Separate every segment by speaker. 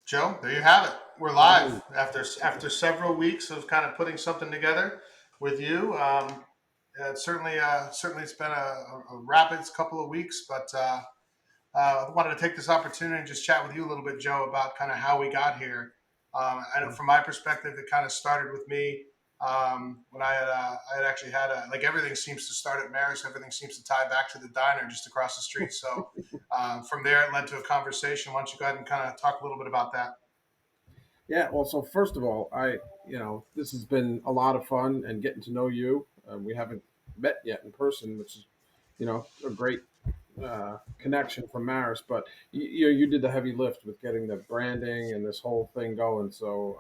Speaker 1: Joe, there you have it. We're live after several weeks of kind of putting something together with you. Certainly it's been a rapid couple of weeks, but I wanted to take this opportunity and just chat with you a little bit, Joe, about kind of how we got here. I know from my perspective, it kind of started with me when I had actually had like everything seems to start at Maris. Everything seems to tie back to the diner just across the street. So from there, it led to a conversation. Why don't you go ahead and kind of talk a little bit about that?
Speaker 2: Yeah, well, so first of all, this has been a lot of fun and getting to know you. We haven't met yet in person, which is, a great connection from Maris. But you did the heavy lift with getting the branding and this whole thing going. So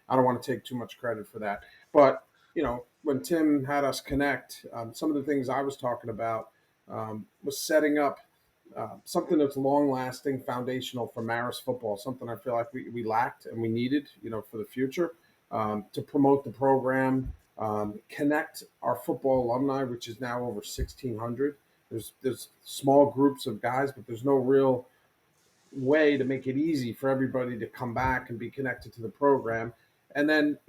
Speaker 2: I don't want to take too much credit for that. But when Tim had us connect, some of the things I was talking about was setting up something that's long lasting, foundational for Maris football, something I feel like we lacked and we needed, for the future to promote the program, connect our football alumni, which is now over 1,600. There's small groups of guys, but there's no real way to make it easy for everybody to come back and be connected to the program. And then,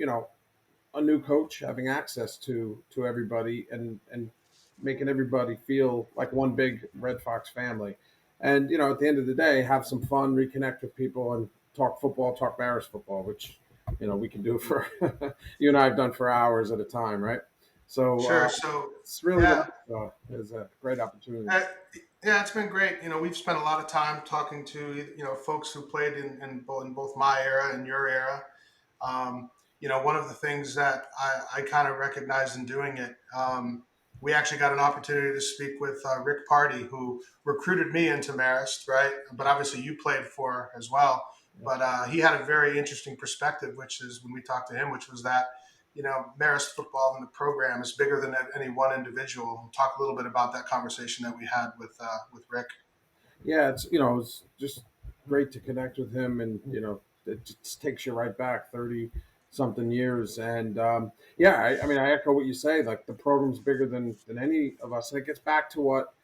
Speaker 2: a new coach having access to everybody and making everybody feel like one big Red Fox family. And at the end of the day, have some fun, reconnect with people, and talk football, talk Maris football, which we can do for you and I have done for hours at a time, right? So
Speaker 1: Sure. So
Speaker 2: it's really what
Speaker 1: yeah,
Speaker 2: I saw as a great opportunity.
Speaker 1: uh, yeah, it's been great. We've spent a lot of time talking to folks who played in both my era and your era. One of the things that I kind of recognized in doing it, we actually got an opportunity to speak with Rick Party, who recruited me into Marist, right? But obviously you played for as well. But he had a very interesting perspective, which is when we talked to him, which was that Marist football and the program is bigger than any one individual. We'll talk a little bit about that conversation that we had with Rick.
Speaker 2: Yeah, it's just great to connect with him, and it just takes you right back 30 something years. And yeah, I mean, I echo what you say. Like the program's bigger than any of us, and it gets back to what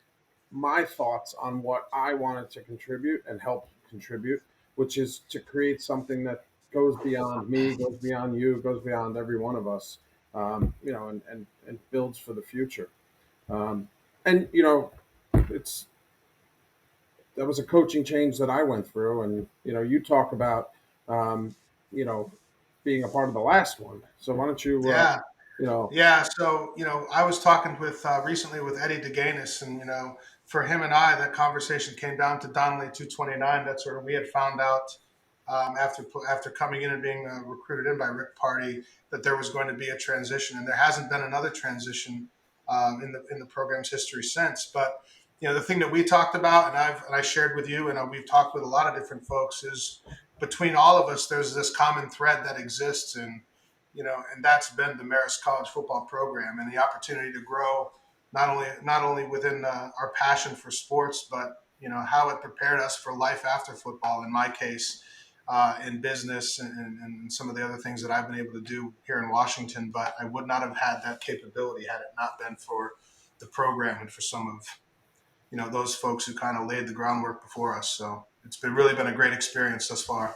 Speaker 2: my thoughts on what I wanted to contribute and help contribute, which is to create something that goes beyond me, goes beyond you, goes beyond every one of us, and builds for the future. And it's that was a coaching change that I went through, and you talk about um, you know being a part of the last one. So why don't you
Speaker 1: Yeah.
Speaker 2: you know
Speaker 1: Yeah, so I was talking with recently with Eddie DeGanis, and for him and I, that conversation came down to Donnelly 229. That's where we had found out after coming in and being recruited in by Rick Party that there was going to be a transition, and there hasn't been another transition in the program's history since. But the thing that we talked about, and I shared with you, and we've talked with a lot of different folks, is between all of us, there's this common thread that exists, and that's been the Marist College football program and the opportunity to grow not only within our passion for sports, but how it prepared us for life after football. In my case, in business and some of the other things that I've been able to do here in Washington, but I would not have had that capability had it not been for the program and for some of those folks who kind of laid the groundwork before us. So it's been really been a great experience thus far.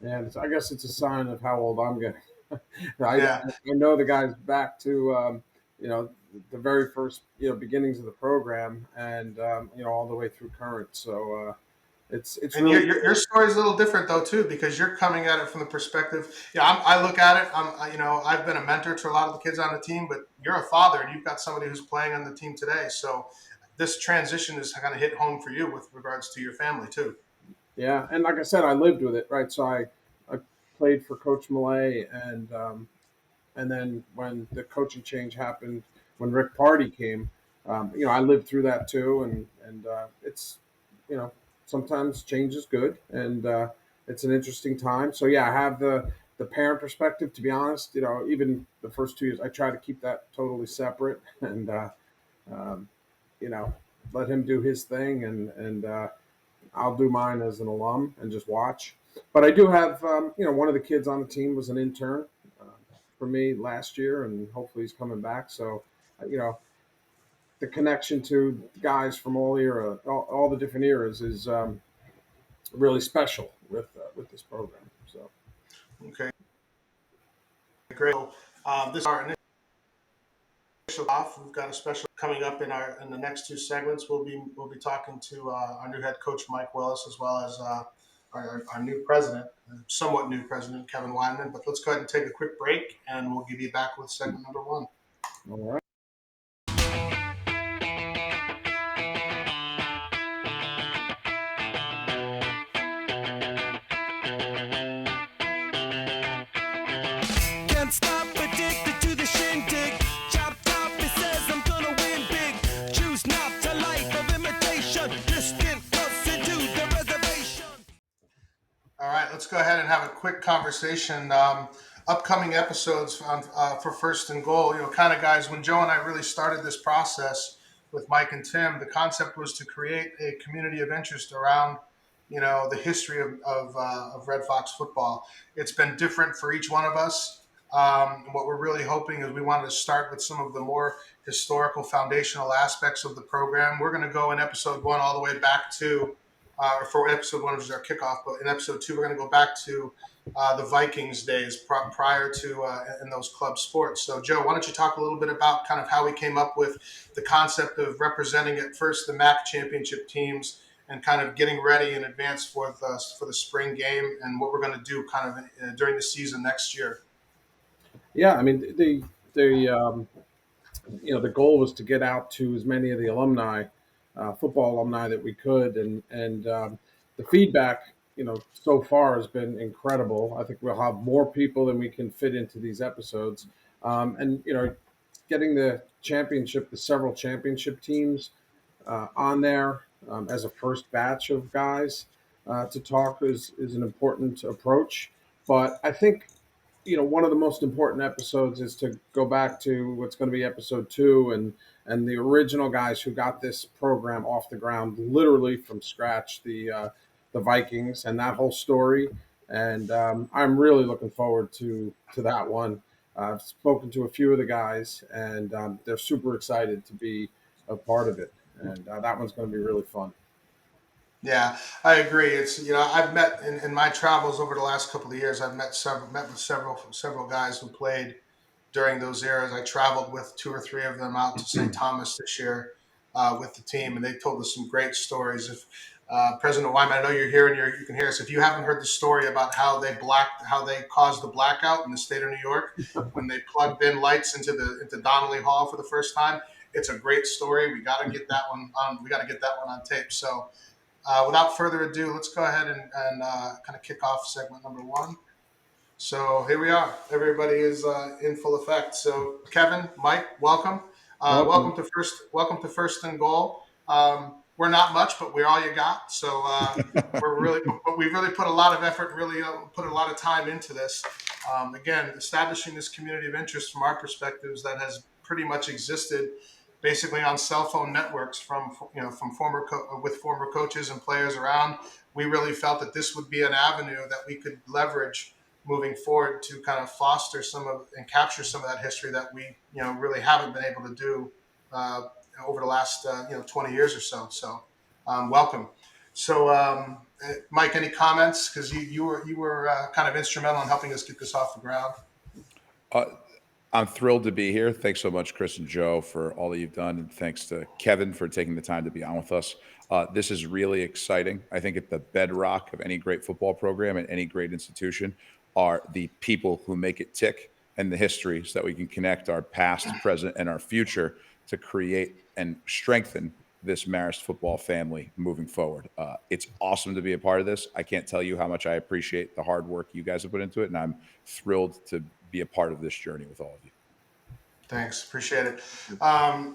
Speaker 2: and I guess it's a sign of how old I'm getting. I
Speaker 1: Yeah.
Speaker 2: know the guys back to the very first beginnings of the program, and all the way through current. So it's
Speaker 1: And
Speaker 2: really
Speaker 1: your story is a little different though too, because you're coming at it from the perspective. Yeah, I look at it. I've been a mentor to a lot of the kids on the team, but you're a father and you've got somebody who's playing on the team today. So this transition is kind of hit home for you with regards to your family too.
Speaker 2: yeah. And like I said, I lived with it, right? So I played for Coach Malay, and then when the coaching change happened, when Rick Party came, I lived through that too, and it's you know sometimes change is good, and it's an interesting time. So yeah, I have the parent perspective. To be honest, even the first 2 years, I try to keep that totally separate, and um, you know let him do his thing, and I'll do mine as an alum and just watch. But I do have, one of the kids on the team was an intern uh, for me last year, and hopefully he's coming back. So, the connection to guys from all the different eras is really special. with this program. So
Speaker 1: Okay, great. This is our initial off. We've got a special coming up in the next two segments. We'll be talking to our new head coach Mike Willis, as well as our new president, somewhat new president Kevin Weinman. But let's go ahead and take a quick break, and we'll give you back with segment number one.
Speaker 2: all right.
Speaker 3: Can't stop, addicted to the shindig. Chop top, it says I'm gonna win big. Choose not to life of imitation. Distant closer to the reservation.
Speaker 1: All right, let's go ahead and have a quick conversation. Upcoming episodes for First and Goal. Kind of guys, when Joe and I really started this process with Mike and Tim, the concept was to create a community of interest around, the history of Red Fox football. It's been different for each one of us. What we're really hoping is we wanted to start with some of the more historical, foundational aspects of the program. We're going to go in episode one all the way back to for episode one, which is our kickoff. But in episode two, we're going to go back to the Vikings days prior to in those club sports. So, Joe, why don't you talk a little bit about kind of how we came up with the concept of representing at first the MAC championship teams and kind of getting ready in advance for the spring game and what we're going to do kind of during the season next year.
Speaker 2: Yeah, I mean the goal was to get out to as many of the alumni, football alumni that we could, and the feedback, so far has been incredible. I think we'll have more people than we can fit into these episodes, and getting the several championship teams on there as a first batch of guys to talk is an important approach. But I think one of the most important episodes is to go back to what's going to be episode two and the original guys who got this program off the ground literally from scratch, the Vikings and that whole story. And I'm really looking forward to that one. I've spoken to a few of the guys, and they're super excited to be a part of it. And that one's going to be really fun.
Speaker 1: Yeah, I agree. It's I've met in my travels over the last couple of years. I've met with several guys who played during those eras. I traveled with two or three of them out to St. Thomas this year with the team, and they told us some great stories. If President Wyman, I know you're here and you can hear us. If you haven't heard the story about how they caused the blackout in the state of New York when they plugged in lights into Donnelly Hall for the first time, it's a great story. We got to get that one on. We got to get that one on tape. So. Without further ado, let's go ahead and kind of kick off segment number one. So here we are. Everybody is in full effect. So Kevin, Mike, welcome.
Speaker 2: Welcome.
Speaker 1: Welcome to First and Goal. We're not much, but we're all you got. So but we really put a lot of effort, really put a lot of time into this. Again, establishing this community of interest from our perspectives that has pretty much existed basically on cell phone networks from with former coaches and players around. We really felt that this would be an avenue that we could leverage moving forward to kind of foster some of and capture some of that history that we really haven't been able to do over the last 20 years or so. So welcome. So Mike, any comments? Because you were kind of instrumental in helping us get this off the ground.
Speaker 4: Uh, I'm thrilled to be here. Thanks so much, Chris and Joe, for all that you've done. And thanks to Kevin for taking the time to be on with us. This is really exciting. I think at the bedrock of any great football program and any great institution are the people who make it tick and the histories that we can connect our past, present, and our future to create and strengthen this Marist football family moving forward. It's awesome to be a part of this. I can't tell you how much I appreciate the hard work you guys have put into it, and I'm thrilled to be a part of this journey with all of you.
Speaker 1: Thanks, appreciate it.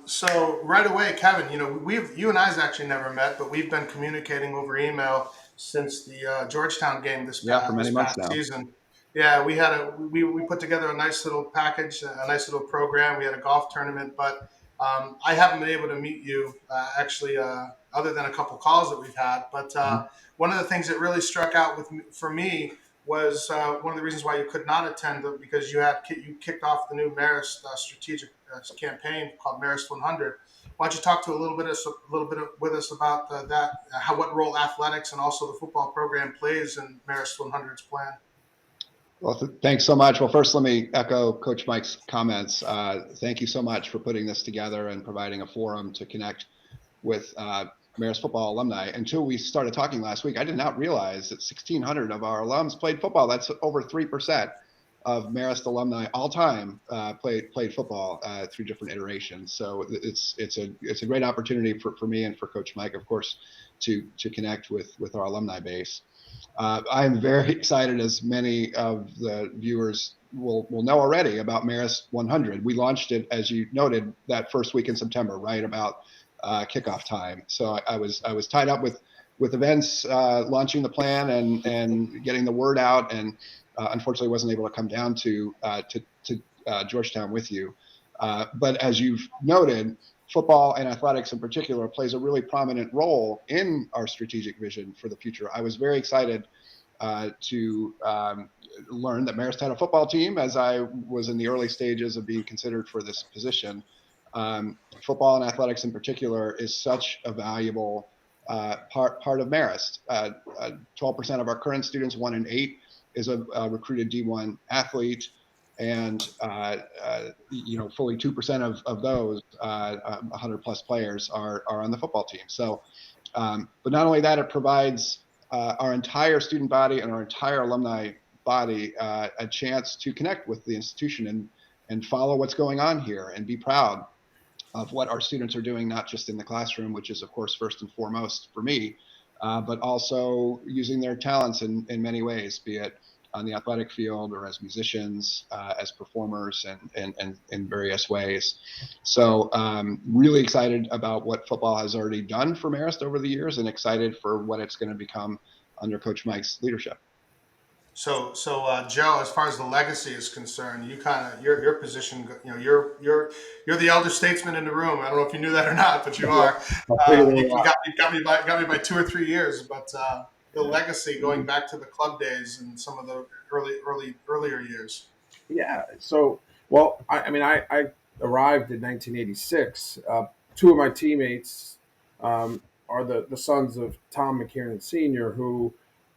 Speaker 1: So right away, Kevin, you and I's actually never met, but we've been communicating over email since the Georgetown game this past season. Yeah, we put together a nice little package, a nice little program. We had a golf tournament, but I haven't been able to meet you actually, other than a couple calls that we've had. But one of the things that really struck out for me was one of the reasons why you could not attend because you kicked off the new Marist strategic campaign called Marist 100. Why don't you talk to with us about that? What role athletics and also the football program plays in Marist 100's plan?
Speaker 5: Well, thanks so much. Well, first, let me echo Coach Mike's comments. Thank you so much for putting this together and providing a forum to connect with Marist football alumni. Until we started talking last week, I did not realize that 1,600 of our alums played football. That's over 3% of Marist alumni all time played football through different iterations. So it's a great opportunity for me and for Coach Mike, of course, to connect with our alumni base. I'm very excited, as many of the viewers will know already, about Marist 100. We launched it, as you noted, that first week in September, right about kickoff time. So I was tied up with events, launching the plan and getting the word out, and unfortunately wasn't able to come down to Georgetown with you. But as you've noted, football and athletics in particular plays a really prominent role in our strategic vision for the future. I was very excited to learn that Marist had a football team as I was in the early stages of being considered for this position. Football and athletics in particular is such a valuable part of Marist. 12% of our current students, 1 in 8, is a recruited D1 athlete. And fully 2% of those 100 plus players are on the football team. So, but not only that, it provides our entire student body and our entire alumni body a chance to connect with the institution and follow what's going on here and be proud of what our students are doing, not just in the classroom, which is of course first and foremost for me, but also using their talents in many ways, be it on the athletic field or as musicians, as performers, and in various ways. So really excited about what football has already done for Marist over the years, and excited for what it's going to become under Coach Mike's leadership.
Speaker 1: So, Joe, as far as the legacy is concerned, you kind of your position. You're the elder statesman in the room. I don't know if you knew that or not, but you are. You got me by 2 or 3 years. But the legacy going back to the club days and some of the earlier years.
Speaker 2: Yeah. So, well, I arrived in 1986. Two of my teammates are the sons of Tom McKiernan Sr., who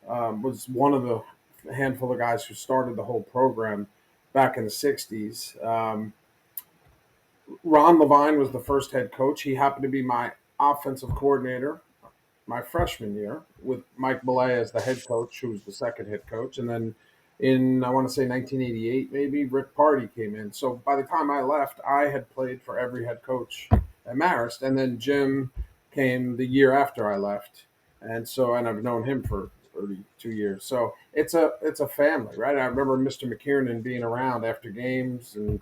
Speaker 2: was one of the handful of guys who started the whole program back in the 60s. Ron Levine was the first head coach. He happened to be my offensive coordinator my freshman year, with Mike Belay as the head coach, who was the second head coach. And then in, I want to say 1988, maybe, Rick Party came in. So by the time I left, I had played for every head coach at Marist. And then Jim came the year after I left. And I've known him for 32 years. So it's a family, right? I remember Mr. McKiernan being around after games and,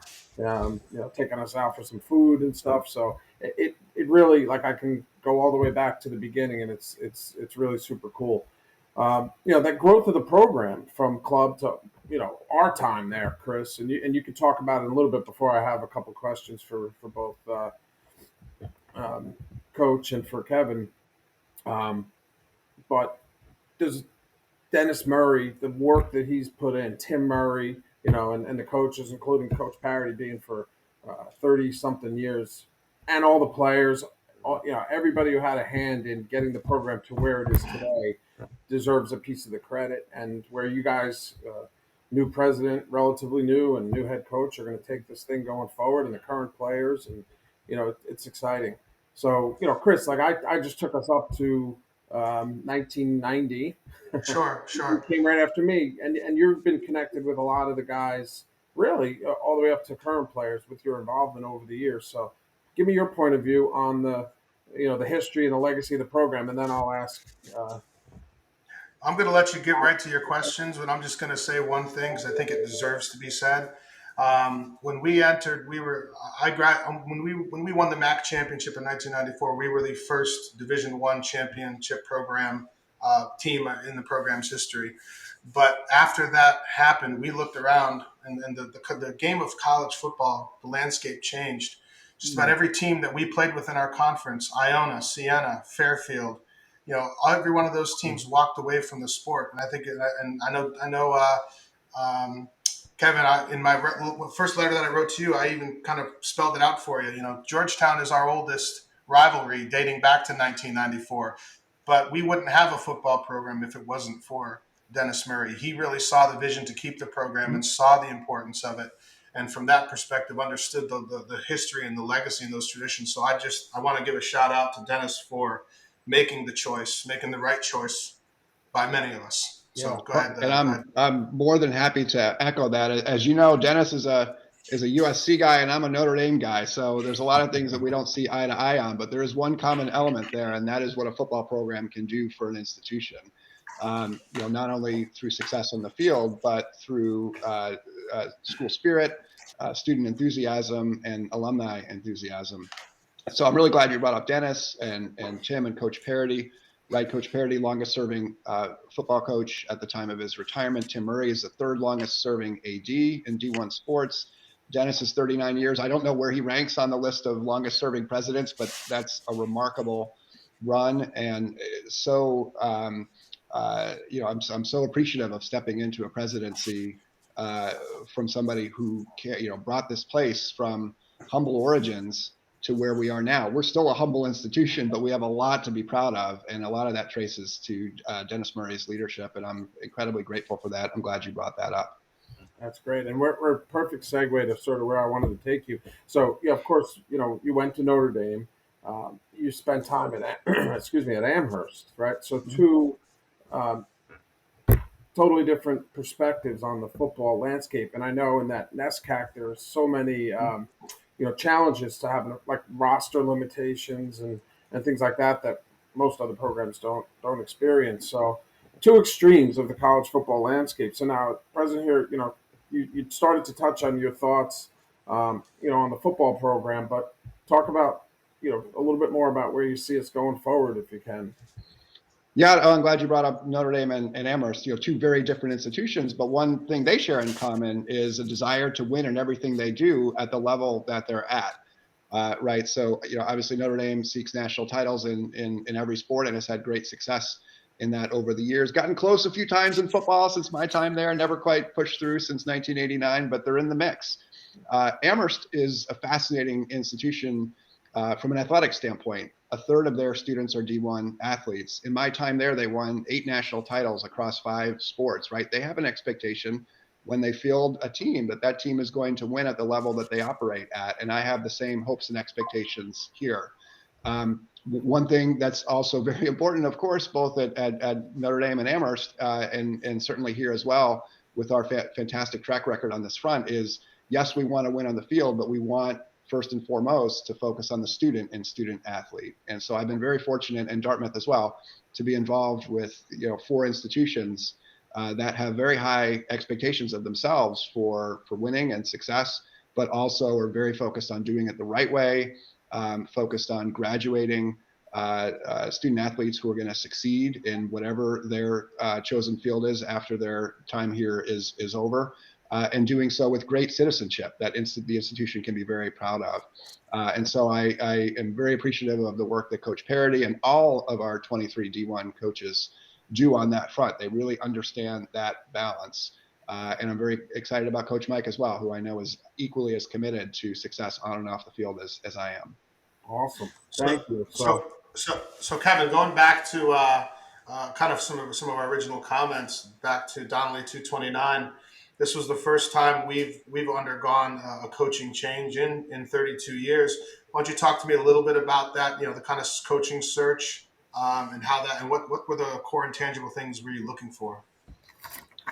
Speaker 2: taking us out for some food and stuff. So it really, like, I can go all the way back to the beginning, and it's really super cool. That growth of the program from club to our time there, Chris, and you can talk about it a little bit before I have a couple questions for both Coach and for Kevin. But does Dennis Murray, the work that he's put in, Tim Murray, and the coaches, including Coach Parody being for 30 something years, and all the players, everybody who had a hand in getting the program to where it is today deserves a piece of the credit. And where you guys, new president, relatively new, and new head coach, are going to take this thing going forward, and the current players, and it's exciting. So Chris, like I just took us up to 1990.
Speaker 1: Sure.
Speaker 2: You came right after me, and you've been connected with a lot of the guys, really, all the way up to current players with your involvement over the years. So, give me your point of view on the history and the legacy of the program, and then I'll ask.
Speaker 1: I'm going to let you get right to your questions, but I'm just going to say one thing because I think it deserves to be said. When we entered, when we won the MAC championship in 1994, we were the first Division I championship program team in the program's history. But after that happened, we looked around, and the game of college football, the landscape changed. Just about every team that we played with in our conference, Iona, Siena, Fairfield, every one of those teams walked away from the sport. And I think, and I know, Kevin, in my first letter that I wrote to you, I even kind of spelled it out for you. Georgetown is our oldest rivalry, dating back to 1994. But we wouldn't have a football program if it wasn't for Dennis Murray. He really saw the vision to keep the program and saw the importance of it. And from that perspective, understood the history and the legacy and those traditions. So I want to give a shout out to Dennis for making the right choice by many of us.
Speaker 2: Yeah.
Speaker 1: So go ahead.
Speaker 5: And
Speaker 1: Go ahead.
Speaker 5: I'm more than happy to echo that. As you know, Dennis is a USC guy and I'm a Notre Dame guy. So there's a lot of things that we don't see eye to eye on, but there is one common element there, and that is what a football program can do for an institution. Not only through success on the field, but through school spirit, student enthusiasm, and alumni enthusiasm. So I'm really glad you brought up Dennis and Tim and Coach Parody. Right, Coach Parody, longest serving football coach at the time of his retirement. Tim Murray is the third longest serving AD in D1 sports. Dennis is 39 years. I don't know where he ranks on the list of longest serving presidents, but that's a remarkable run. And so, I'm so appreciative of stepping into a presidency from somebody who brought this place from humble origins to where we are now. We're still a humble institution, but we have a lot to be proud of. And a lot of that traces to Dennis Murray's leadership. And I'm incredibly grateful for that. I'm glad you brought that up.
Speaker 2: That's great. And we're a perfect segue to sort of where I wanted to take you. So, yeah, of course, you went to Notre Dame. You spent time at Amherst, right? So two totally different perspectives on the football landscape. And I know in that NESCAC, there's so many challenges to having like roster limitations and things like that most other programs don't experience. So two extremes of the college football landscape. So now, President, here, you started to touch on your thoughts, on the football program, but talk about, a little bit more about where you see us going forward, if you can.
Speaker 5: Yeah, I'm glad you brought up Notre Dame and Amherst, two very different institutions, but one thing they share in common is a desire to win in everything they do at the level that they're at. Right. So, obviously Notre Dame seeks national titles in every sport and has had great success in that over the years. Gotten close a few times in football since my time there, never quite pushed through since 1989, but they're in the mix. Amherst is a fascinating institution from an athletic standpoint. A third of their students are D1 athletes. In my time there, they won 8 national titles across 5 sports, right? They have an expectation when they field a team that team is going to win at the level that they operate at. And I have the same hopes and expectations here. One thing that's also very important, of course, both at Notre Dame and Amherst, and certainly here as well with our fantastic track record on this front is, yes, we want to win on the field, but we want first and foremost to focus on the student and student athlete. And so I've been very fortunate, and Dartmouth as well, to be involved with 4 institutions that have very high expectations of themselves for winning and success, but also are very focused on doing it the right way, focused on graduating student athletes who are going to succeed in whatever their chosen field is after their time here is over. And doing so with great citizenship that the institution can be very proud of. And so I am very appreciative of the work that Coach Parody and all of our 23 D1 coaches do on that front. They really understand that balance. And I'm very excited about Coach Mike as well, who I know is equally as committed to success on and off the field as I am.
Speaker 2: Awesome. Thank you.
Speaker 1: So Kevin, going back to kind of some of our original comments back to Donnelly 229, this was the first time we've undergone a coaching change in 32 years. Why don't you talk to me a little bit about that? The kind of coaching search and how that, and what were the core intangible things were you looking for?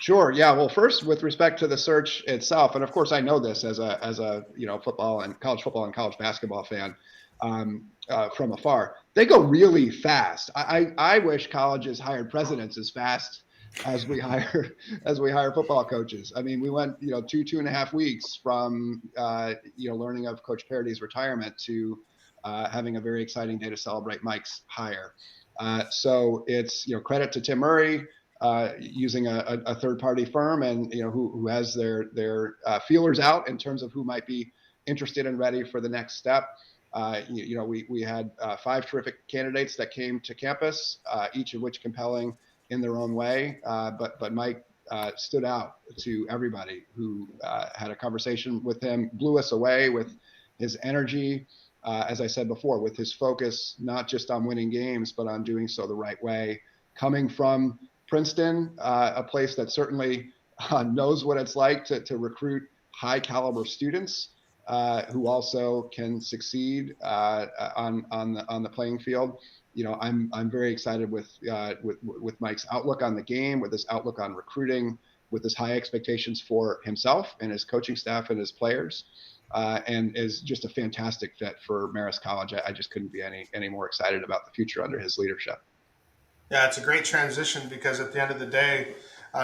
Speaker 5: Sure. Yeah. Well, first, with respect to the search itself, and of course, I know this as a football and college basketball fan from afar. They go really fast. I wish colleges hired presidents as fast as we hire football coaches. I mean, we went 2.5 weeks from learning of Coach Parody's retirement to having a very exciting day to celebrate Mike's hire. So it's credit to Tim Murray using a third party firm and who has their feelers out in terms of who might be interested and ready for the next step. We had 5 terrific candidates that came to campus, each of which compelling in their own way. But Mike stood out to everybody who had a conversation with him, blew us away with his energy. As I said before, with his focus not just on winning games, but on doing so the right way. Coming from Princeton, a place that certainly knows what it's like to recruit high caliber students who also can succeed on the playing field. I'm very excited with Mike's outlook on the game, with his outlook on recruiting, with his high expectations for himself and his coaching staff and his players. And is just a fantastic fit for Marist College. I just couldn't be any more excited about the future under his leadership.
Speaker 1: Yeah, it's a great transition because at the end of the day,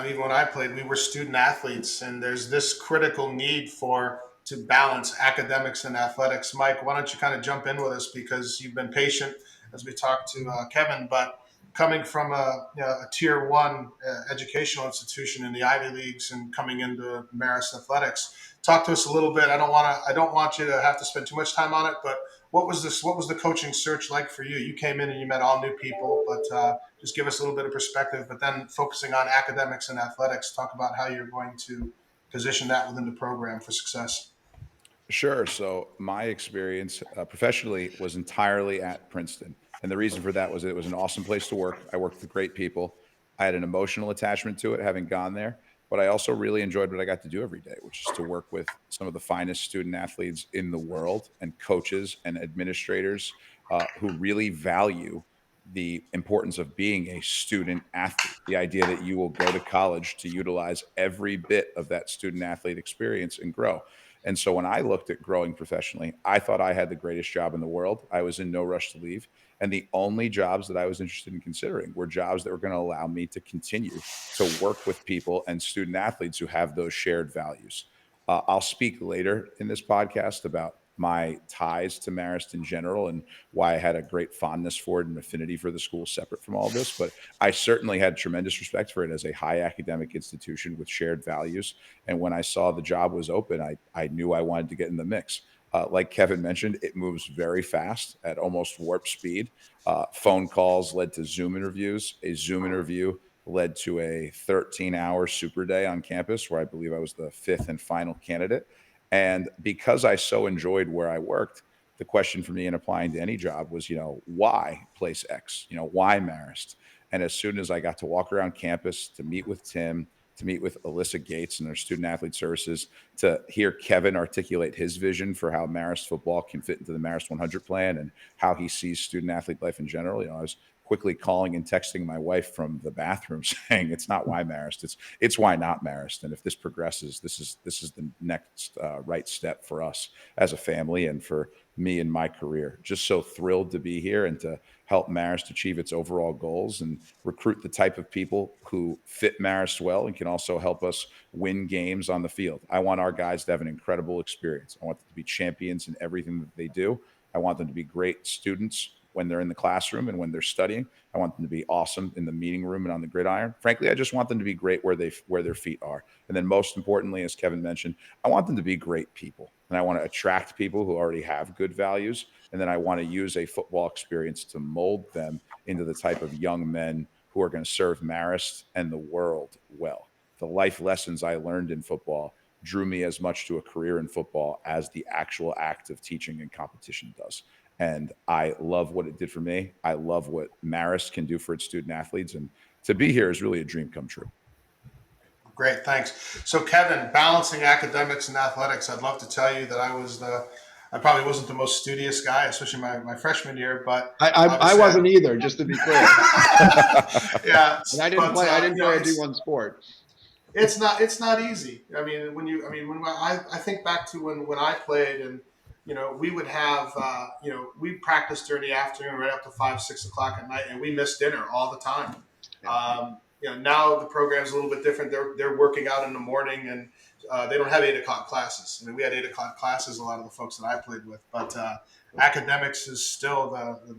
Speaker 1: even when I played, we were student athletes, and there's this critical need to balance academics and athletics. Mike, why don't you kind of jump in with us because you've been patient as we talked to Kevin, but coming from a tier one educational institution in the Ivy Leagues and coming into Marist athletics, talk to us a little bit. I don't want you to have to spend too much time on it, but what was the coaching search like for you? You came in and you met all new people, but just give us a little bit of perspective, but then focusing on academics and athletics, talk about how you're going to position that within the program for success.
Speaker 4: Sure. So my experience professionally was entirely at Princeton. And the reason for that was it was an awesome place to work. I worked with great people. I had an emotional attachment to it, having gone there. But I also really enjoyed what I got to do every day, which is to work with some of the finest student athletes in the world and coaches and administrators who really value the importance of being a student athlete. The idea that you will go to college to utilize every bit of that student athlete experience and grow. And so when I looked at growing professionally, I thought I had the greatest job in the world. I was in no rush to leave. And the only jobs that I was interested in considering were jobs that were going to allow me to continue to work with people and student athletes who have those shared values. I'll speak later in this podcast about my ties to Marist in general and why I had a great fondness for it and affinity for the school separate from all of this. But I certainly had tremendous respect for it as a high academic institution with shared values. And when I saw the job was open, I knew I wanted to get in the mix. Like Kevin mentioned, it moves very fast at almost warp speed. Phone calls led to Zoom interviews. A Zoom interview led to a 13-hour super day on campus where I believe I was the 5th and final candidate. And because I so enjoyed where I worked, the question for me in applying to any job was, why place X? Why Marist? And as soon as I got to walk around campus, to meet with Tim, to meet with Alyssa Gates and their student athlete services, to hear Kevin articulate his vision for how Marist football can fit into the Marist 100 plan and how he sees student athlete life in general. I was quickly calling and texting my wife from the bathroom saying it's not why Marist, it's why not Marist. And if this progresses, this is the next right step for us as a family and for me in my career. Just so thrilled to be here and to help Marist achieve its overall goals and recruit the type of people who fit Marist well and can also help us win games on the field. I want our guys to have an incredible experience. I want them to be champions in everything that they do. I want them to be great students when they're in the classroom and when they're studying. I want them to be awesome in the meeting room and on the gridiron. Frankly, I just want them to be great where their feet are. And then most importantly, as Kevin mentioned, I want them to be great people. And I want to attract people who already have good values. And then I want to use a football experience to mold them into the type of young men who are going to serve Marist and the world well. The life lessons I learned in football drew me as much to a career in football as the actual act of teaching and competition does. And I love what it did for me. I love what Marist can do for its student athletes. And to be here is really a dream come true.
Speaker 1: Great, thanks. So, Kevin, balancing academics and athletics. I'd love to tell you that I probably wasn't the most studious guy, especially my freshman year, but
Speaker 5: I wasn't either, just to be clear.
Speaker 1: Yeah,
Speaker 5: and I didn't play a D1 sport.
Speaker 1: It's not easy. I mean, when I think back to when I played, and we would have we practiced during the afternoon right up to 5-6 o'clock at night, and we missed dinner all the time. Now the program's a little bit different. They're working out in the morning, and they don't have 8 o'clock classes. I mean, we had 8 o'clock classes. A lot of the folks that I played with, but academics is still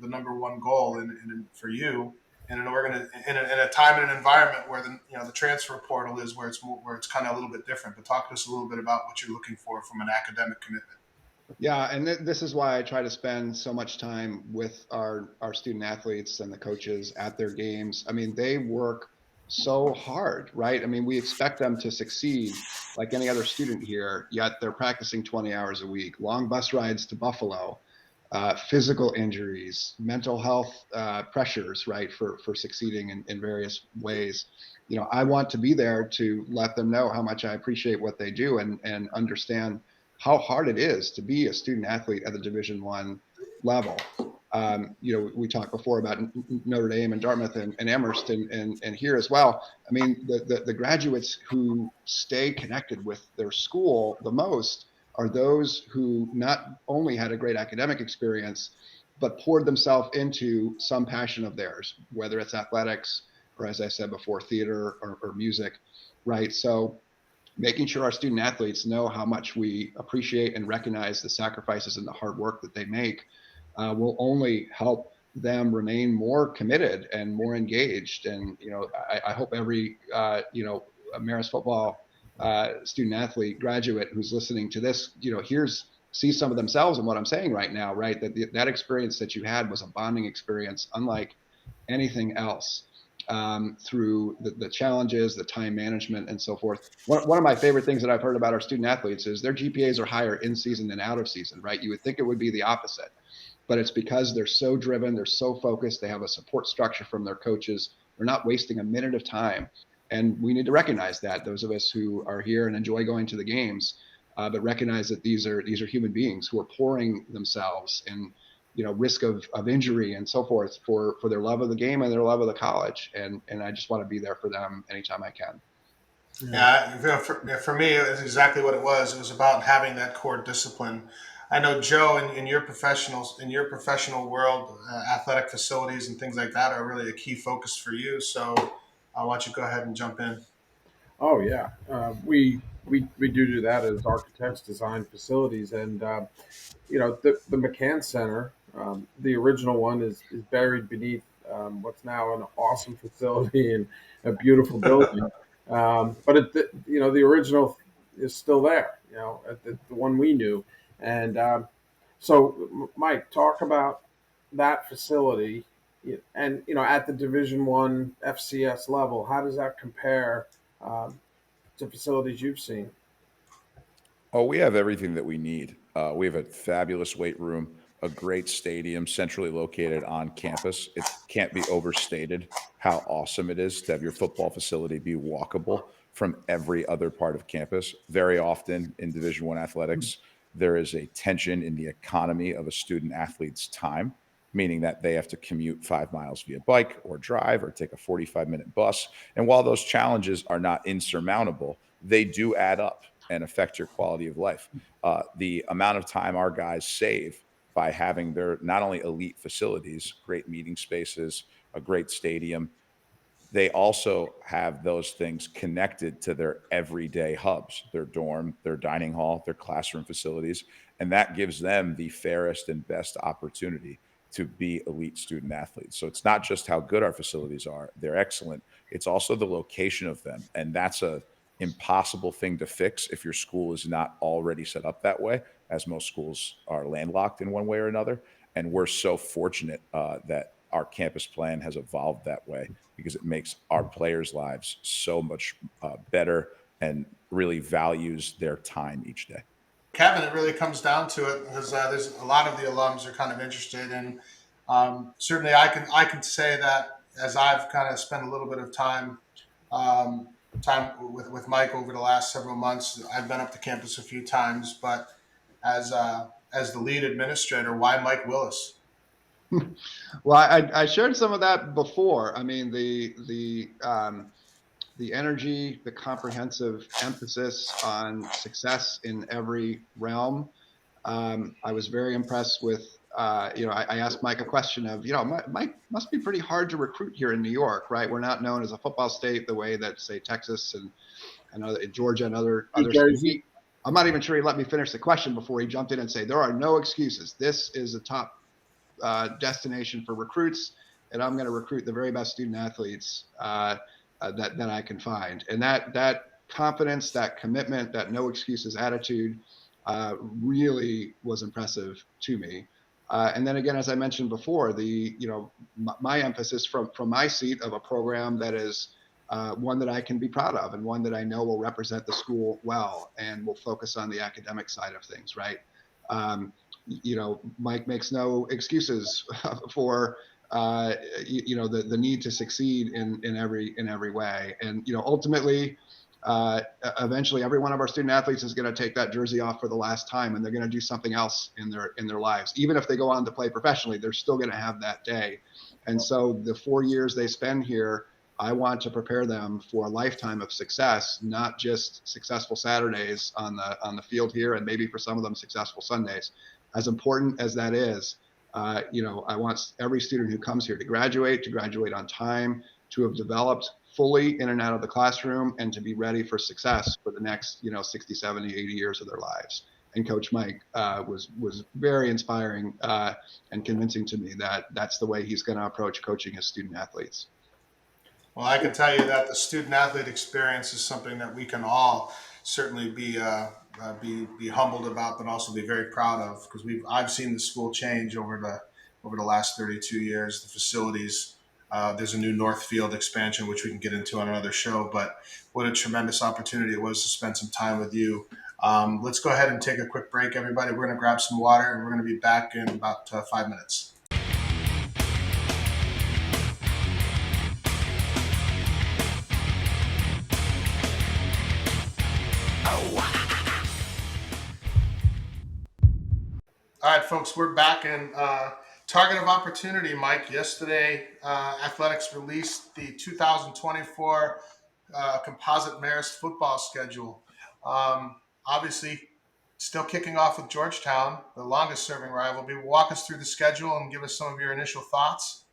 Speaker 1: the number one goal, and for you. In a time and an environment where the transfer portal is where it's kind of a little bit different. But talk to us a little bit about what you're looking for from an academic commitment.
Speaker 5: Yeah, and this is why I try to spend so much time with our student athletes and the coaches at their games. I mean, they work so hard, right? I mean, we expect them to succeed like any other student here, yet they're practicing 20 hours a week, long bus rides to Buffalo, physical injuries, mental health pressures, right, for succeeding in various ways. You know, I want to be there to let them know how much I appreciate what they do and understand how hard it is to be a student athlete at the Division I level. You know, we talked before about Notre Dame and Dartmouth and Amherst and here as well. I mean, the graduates who stay connected with their school the most are those who not only had a great academic experience, but poured themselves into some passion of theirs, whether it's athletics or, as I said before, theater or music, right? So making sure our student athletes know how much we appreciate and recognize the sacrifices and the hard work that they make will only help them remain more committed and more engaged. And you know, I hope every you know, Marist football student athlete graduate who's listening to this, you know, sees some of themselves in what I'm saying right now, right? That experience that you had was a bonding experience unlike anything else, through the challenges, the time management, and so forth. One of my favorite things that I've heard about our student athletes is their GPAs are higher in season than out of season, right? You would think it would be the opposite, but it's because they're so driven, they're so focused, they have a support structure from their coaches. They're not wasting a minute of time. And we need to recognize that, those of us who are here and enjoy going to the games, but recognize that these are human beings who are pouring themselves and, you know, risk of injury and so forth for their love of the game and their love of the college. And I just want to be there for them anytime I can.
Speaker 1: Yeah, for me, it was exactly what it was. It was about having that core discipline. I know Joe, in your professional world, athletic facilities and things like that are really a key focus for you. So, why don't you go ahead and jump in?
Speaker 2: Oh yeah, we do that as architects, design facilities, and you know, the McCann Center, the original one is buried beneath what's now an awesome facility and a beautiful building. But you know, the original is still there. You know, at the one we knew, and so Mike, talk about that facility, and you know, at the Division I FCS level, how does that compare to facilities you've seen?
Speaker 4: Oh, we have everything that we need. We have a fabulous weight room, a great stadium centrally located on campus. It can't be overstated how awesome it is to have your football facility be walkable from every other part of campus. Very often in Division I athletics, there is a tension in the economy of a student athlete's time, meaning that they have to commute 5 miles via bike or drive or take a 45-minute bus. And while those challenges are not insurmountable, they do add up and affect your quality of life. The amount of time our guys save by having their not only elite facilities, great meeting spaces, a great stadium, they also have those things connected to their everyday hubs, their dorm, their dining hall, their classroom facilities. And that gives them the fairest and best opportunity to be elite student athletes. So it's not just how good our facilities are, they're excellent. It's also the location of them. And that's a impossible thing to fix if your school is not already set up that way, as most schools are landlocked in one way or another. And we're so fortunate that our campus plan has evolved that way because it makes our players' lives so much better and really values their time each day.
Speaker 1: Kevin, it really comes down to it because there's a lot of the alums are kind of interested, and certainly I can say that as I've kind of spent a little bit of time with Mike over the last several months. I've been up to campus a few times, but as the lead administrator, why Mike Willis?
Speaker 5: Well, I shared some of that before. I mean, the energy, the comprehensive emphasis on success in every realm. I was very impressed with, you know, I asked Mike a question of, you know, Mike must be pretty hard to recruit here in New York, right? We're not known as a football state the way that, say, Texas and other, Georgia and
Speaker 2: New
Speaker 5: others.
Speaker 2: Jersey.
Speaker 5: I'm not even sure he let me finish the question before he jumped in and say, there are no excuses. This is a top destination for recruits, and I'm going to recruit the very best student athletes that I can find. And that confidence, that commitment, that no excuses attitude really was impressive to me. And then again, as I mentioned before, my emphasis from my seat of a program that is one that I can be proud of and one that I know will represent the school well and will focus on the academic side of things, right? Mike makes no excuses for the need to succeed in every way, and ultimately eventually every one of our student athletes is going to take that jersey off for the last time, and they're going to do something else in their lives. Even if they go on to play professionally, they're still going to have that day. And so the 4 years they spend here, I want to prepare them for a lifetime of success, not just successful Saturdays on the field here, and maybe for some of them successful Sundays. As important as that is, I want every student who comes here to graduate on time, to have developed fully in and out of the classroom, and to be ready for success for the next 60, 70, 80 years of their lives. And Coach Mike was very inspiring and convincing to me that that's the way he's going to approach coaching his student athletes.
Speaker 1: Well, I can tell you that the student athlete experience is something that we can all certainly be humbled about, but also be very proud of, because I've seen the school change over the last 32 years. The facilities, there's a new Northfield expansion, which we can get into on another show. But what a tremendous opportunity it was to spend some time with you. Let's go ahead and take a quick break, everybody. We're going to grab some water, and we're going to be back in about 5 minutes. All right, folks, we're back in target of opportunity, Mike. Yesterday, Athletics released the 2024 composite Marist football schedule. Obviously, still kicking off with Georgetown, the longest serving rivalry. Walk us through the schedule and give us some of your initial thoughts.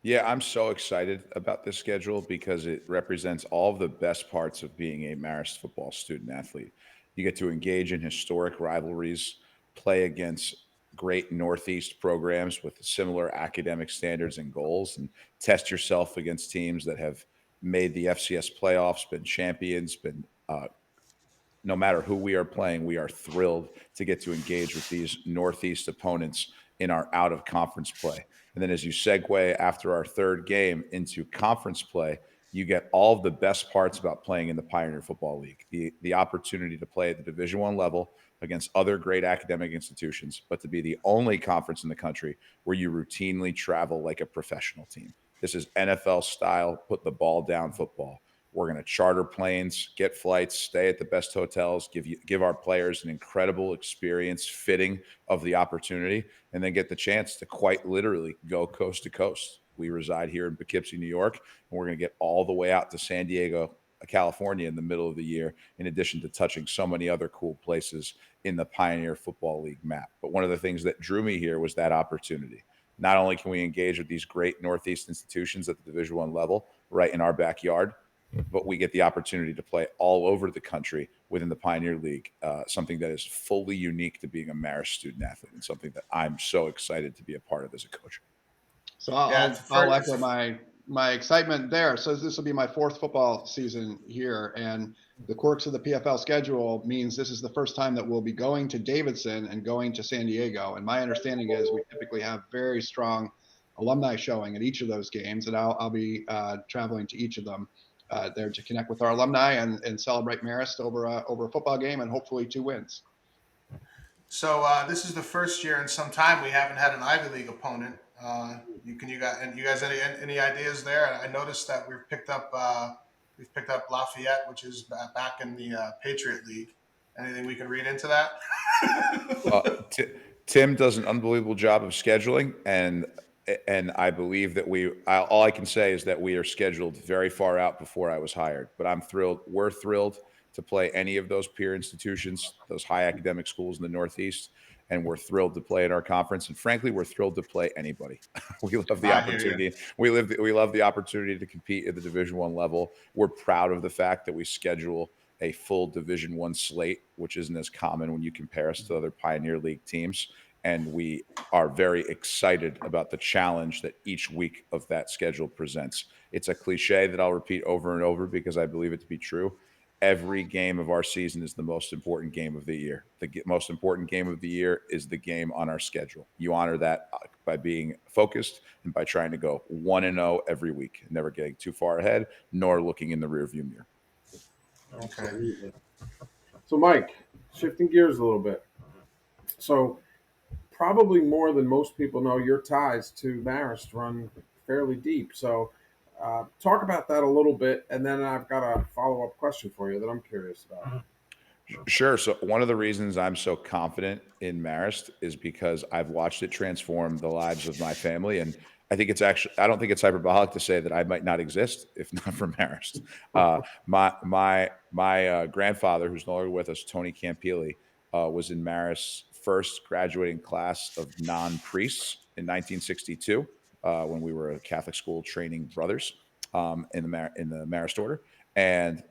Speaker 4: Yeah, I'm so excited about this schedule because it represents all of the best parts of being a Marist football student athlete. You get to engage in historic rivalries, play against great Northeast programs with similar academic standards and goals, and test yourself against teams that have made the FCS playoffs, been champions, been no matter who we are playing, we are thrilled to get to engage with these Northeast opponents in our out of conference play. And then as you segue after our third game into conference play, you get all of the best parts about playing in the Pioneer Football League. The opportunity to play at the Division I level against other great academic institutions, but to be the only conference in the country where you routinely travel like a professional team. This is NFL style, put the ball down football. We're going to charter planes, get flights, stay at the best hotels, give our players an incredible experience fitting of the opportunity, and then get the chance to quite literally go coast to coast. We reside here in Poughkeepsie, New York, and we're going to get all the way out to San Diego, California in the middle of the year, in addition to touching so many other cool places in the Pioneer Football League map. But one of the things that drew me here was that opportunity. Not only can we engage with these great Northeast institutions at the Division I level right in our backyard, but we get the opportunity to play all over the country within the Pioneer League, something that is fully unique to being a Marist student athlete, and something that I'm so excited to be a part of as a coach.
Speaker 5: So I'll echo my excitement there. So this will be my fourth football season here, and the quirks of the PFL schedule means this is the first time that we'll be going to Davidson and going to San Diego. And my understanding is we typically have very strong alumni showing at each of those games, and I'll be traveling to each of them there to connect with our alumni and celebrate Marist over a football game and hopefully 2 wins.
Speaker 1: So this is the first year in some time we haven't had an Ivy League opponent. You guys any ideas there? I noticed that we've picked up Lafayette, which is back in the Patriot League. Anything we can read into that?
Speaker 4: Tim does an unbelievable job of scheduling, and I believe that all I can say is that we are scheduled very far out before I was hired. But I'm thrilled. We're thrilled to play any of those peer institutions, those high academic schools in the Northeast, and we're thrilled to play in our conference. And frankly, we're thrilled to play anybody. We love the opportunity. We love the opportunity to compete at the Division I level. We're proud of the fact that we schedule a full Division I slate, which isn't as common when you compare us to other Pioneer League teams. And we are very excited about the challenge that each week of that schedule presents. It's a cliche that I'll repeat over and over because I believe it to be true. every game of our season is the most important game of the year. The most important game of the year is the game on our schedule. You honor that by being focused and by trying to go 1-0 every week, never getting too far ahead, nor looking in the rearview mirror.
Speaker 1: Okay.
Speaker 2: Absolutely. So, Mike, shifting gears a little bit. So, probably more than most people know, your ties to Marist run fairly deep. So, talk about that a little bit, and then I've got a follow up question for you that I'm curious about.
Speaker 4: Sure. So one of the reasons I'm so confident in Marist is because I've watched it transform the lives of my family, and I don't think it's hyperbolic to say that I might not exist if not for Marist. My grandfather, who's no longer with us, Tony Campili, was in Marist's first graduating class of non-priests in 1962, when we were a Catholic school training brothers, in the Marist order, and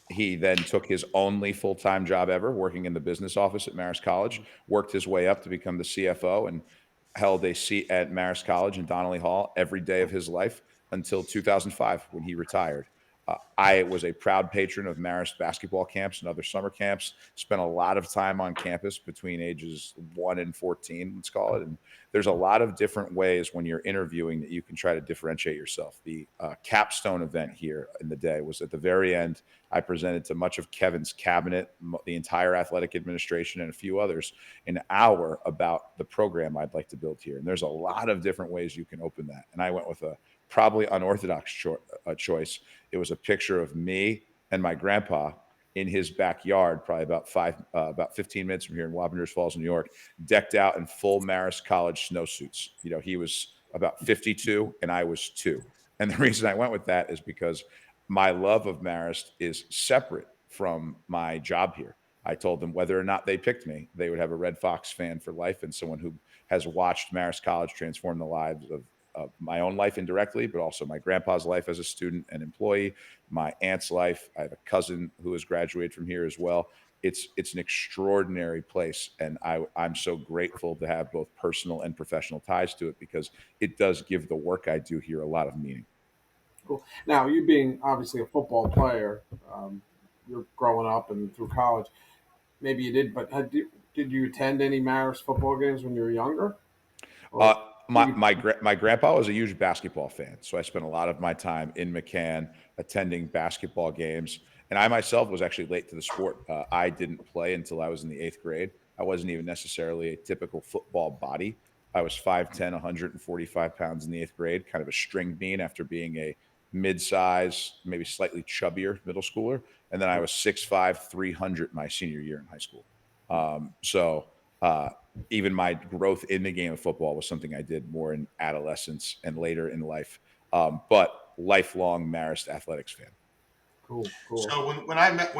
Speaker 4: he then took his only full-time job ever, working in the business office at Marist College, worked his way up to become the CFO, and held a seat at Marist College in Donnelly Hall every day of his life until 2005 when he retired. I was a proud patron of Marist basketball camps and other summer camps. Spent a lot of time on campus between ages 1 and 14, let's call it. And there's a lot of different ways when you're interviewing that you can try to differentiate yourself. The capstone event here in the day was at the very end. I presented to much of Kevin's cabinet, the entire athletic administration, and a few others an hour about the program I'd like to build here. And there's a lot of different ways you can open that. And I went with a probably unorthodox choice. It was a picture of me and my grandpa in his backyard, probably about 15 minutes from here in Wapengers Falls, New York, decked out in full Marist College snowsuits. You know, he was about 52 and I was 2. And the reason I went with that is because my love of Marist is separate from my job here. I told them whether or not they picked me, they would have a Red Fox fan for life and someone who has watched Marist College transform the lives of my own life indirectly, but also my grandpa's life as a student and employee, my aunt's life. I have a cousin who has graduated from here as well. It's an extraordinary place, and I'm so grateful to have both personal and professional ties to it because it does give the work I do here a lot of meaning.
Speaker 2: Cool. Now, you being obviously a football player, you're growing up and through college. Maybe you did, but did you attend any Marist football games when you were younger? Or
Speaker 4: Uh,
Speaker 2: did you?
Speaker 4: my grandpa was a huge basketball fan, so I spent a lot of my time in McCann attending basketball games. And I myself was actually late to the sport. I didn't play until I was in the 8th grade. I wasn't even necessarily a typical football body. I was 5'10", 145 pounds in the 8th grade, kind of a string bean after being a mid-size, maybe slightly chubbier middle schooler. And then I was 6'5", 300 my senior year in high school. So even my growth in the game of football was something I did more in adolescence and later in life. But lifelong Marist athletics fan.
Speaker 2: Cool, cool.
Speaker 1: So when I met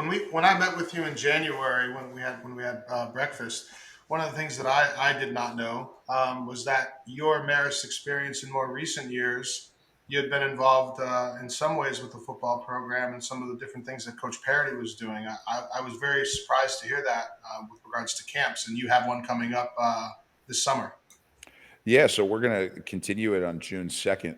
Speaker 1: with you in January when we had breakfast, one of the things that I did not know was that your Marist experience in more recent years, you had been involved in some ways with the football program and some of the different things that Coach Parody was doing. I was very surprised to hear that with regards to camps, and you have one coming up this summer.
Speaker 4: Yeah, so we're going to continue it on June 2nd.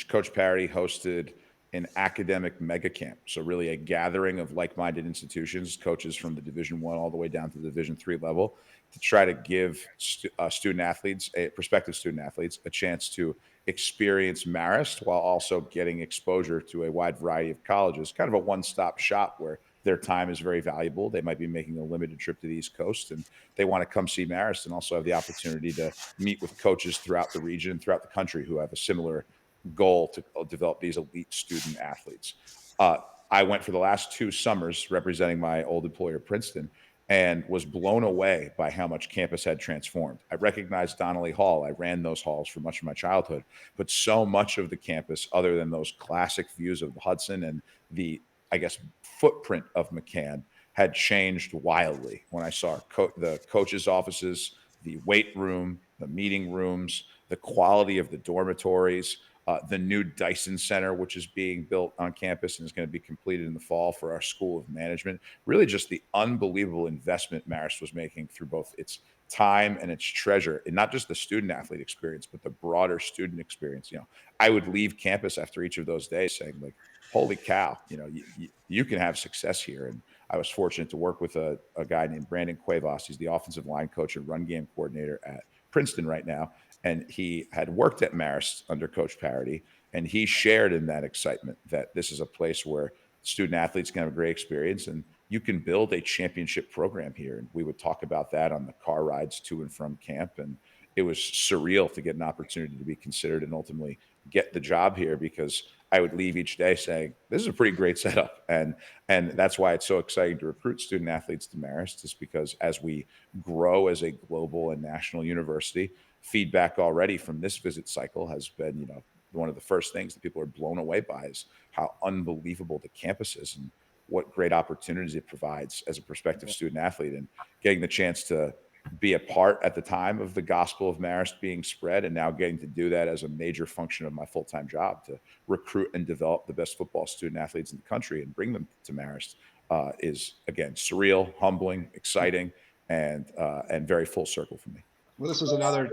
Speaker 4: Coach Parody hosted an academic mega camp, so really a gathering of like-minded institutions, coaches from the Division One all the way down to the Division 3 level, to try to give student athletes, prospective student athletes, a chance to experience Marist while also getting exposure to a wide variety of colleges. Kind of a one-stop shop where their time is very valuable. They might be making a limited trip to the East Coast, and they want to come see Marist and also have the opportunity to meet with coaches throughout the region and throughout the country who have a similar goal to develop these elite student athletes. Uh, I went for the last 2 summers representing my old employer, Princeton, and was blown away by how much campus had transformed. I recognized Donnelly Hall. I ran those halls for much of my childhood, but so much of the campus, other than those classic views of the Hudson and the, I guess, footprint of McCann, had changed wildly when I saw the coaches' offices, the weight room, the meeting rooms, the quality of the dormitories, the new Dyson Center, which is being built on campus and is going to be completed in the fall for our School of Management. Really, just the unbelievable investment Marist was making through both its time and its treasure, and not just the student athlete experience, but the broader student experience. You know, I would leave campus after each of those days saying, like, holy cow, you can have success here. And I was fortunate to work with a guy named Brandon Cuevas. He's the offensive line coach and run game coordinator at Princeton right now. And he had worked at Marist under Coach Parody. And he shared in that excitement that this is a place where student athletes can have a great experience and you can build a championship program here. And we would talk about that on the car rides to and from camp. And it was surreal to get an opportunity to be considered and ultimately get the job here, because I would leave each day saying, this is a pretty great setup. And that's why it's so exciting to recruit student athletes to Marist, is because as we grow as a global and national university, feedback already from this visit cycle has been, one of the first things that people are blown away by is how unbelievable the campus is and what great opportunities it provides as a prospective student athlete. And getting the chance to be a part at the time of the gospel of Marist being spread, and now getting to do that as a major function of my full-time job to recruit and develop the best football student athletes in the country and bring them to Marist, is again surreal, humbling, exciting, and very full circle for me.
Speaker 5: Well, this was another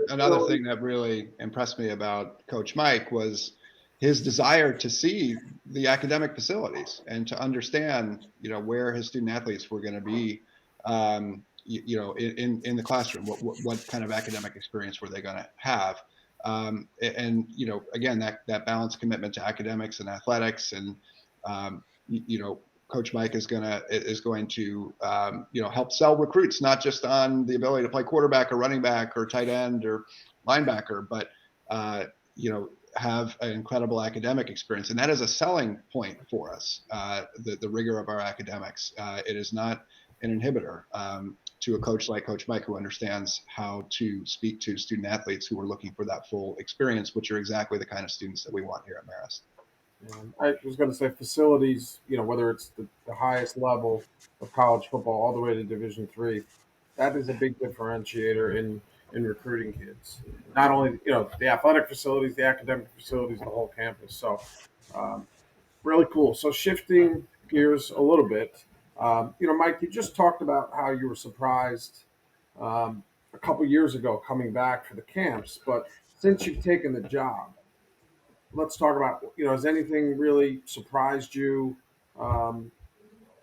Speaker 5: thing that really impressed me about Coach Mike was his desire to see the academic facilities and to understand, where his student athletes were going to be, in the classroom. What kind of academic experience were they going to have? And again, that balanced commitment to academics and athletics, and Coach Mike is going to help sell recruits, not just on the ability to play quarterback or running back or tight end or linebacker, but have an incredible academic experience, and that is a selling point for us. The rigor of our academics, it is not an inhibitor to a coach like Coach Mike, who understands how to speak to student athletes who are looking for that full experience, which are exactly the kind of students that we want here at Marist.
Speaker 2: I was going to say facilities, whether it's the highest level of college football all the way to Division III, that is a big differentiator in recruiting kids. Not only, the athletic facilities, the academic facilities, the whole campus. So really cool. So shifting gears a little bit, Mike, you just talked about how you were surprised a couple years ago coming back for the camps, but since you've taken the job, let's talk about, has anything really surprised you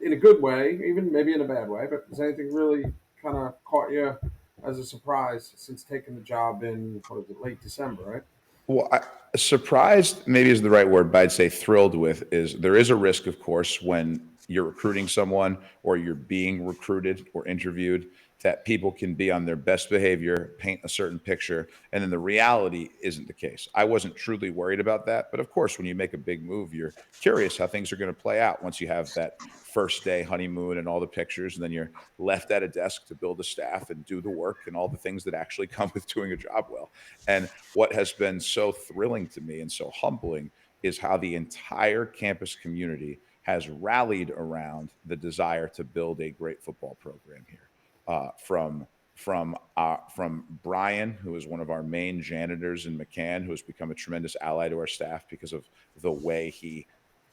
Speaker 2: in a good way, even maybe in a bad way, but has anything really kind of caught you as a surprise since taking the job in, what is it, late December, right?
Speaker 4: Well, surprised maybe is the right word, but I'd say thrilled with is there is a risk, of course, when you're recruiting someone or you're being recruited or interviewed, that people can be on their best behavior, paint a certain picture, and then the reality isn't the case. I wasn't truly worried about that. But of course, when you make a big move, you're curious how things are going to play out once you have that first day honeymoon and all the pictures, and then you're left at a desk to build a staff and do the work and all the things that actually come with doing a job well. And what has been so thrilling to me and so humbling is how the entire campus community has rallied around the desire to build a great football program here. From Brian, who is one of our main janitors in McCann, who has become a tremendous ally to our staff because of the way he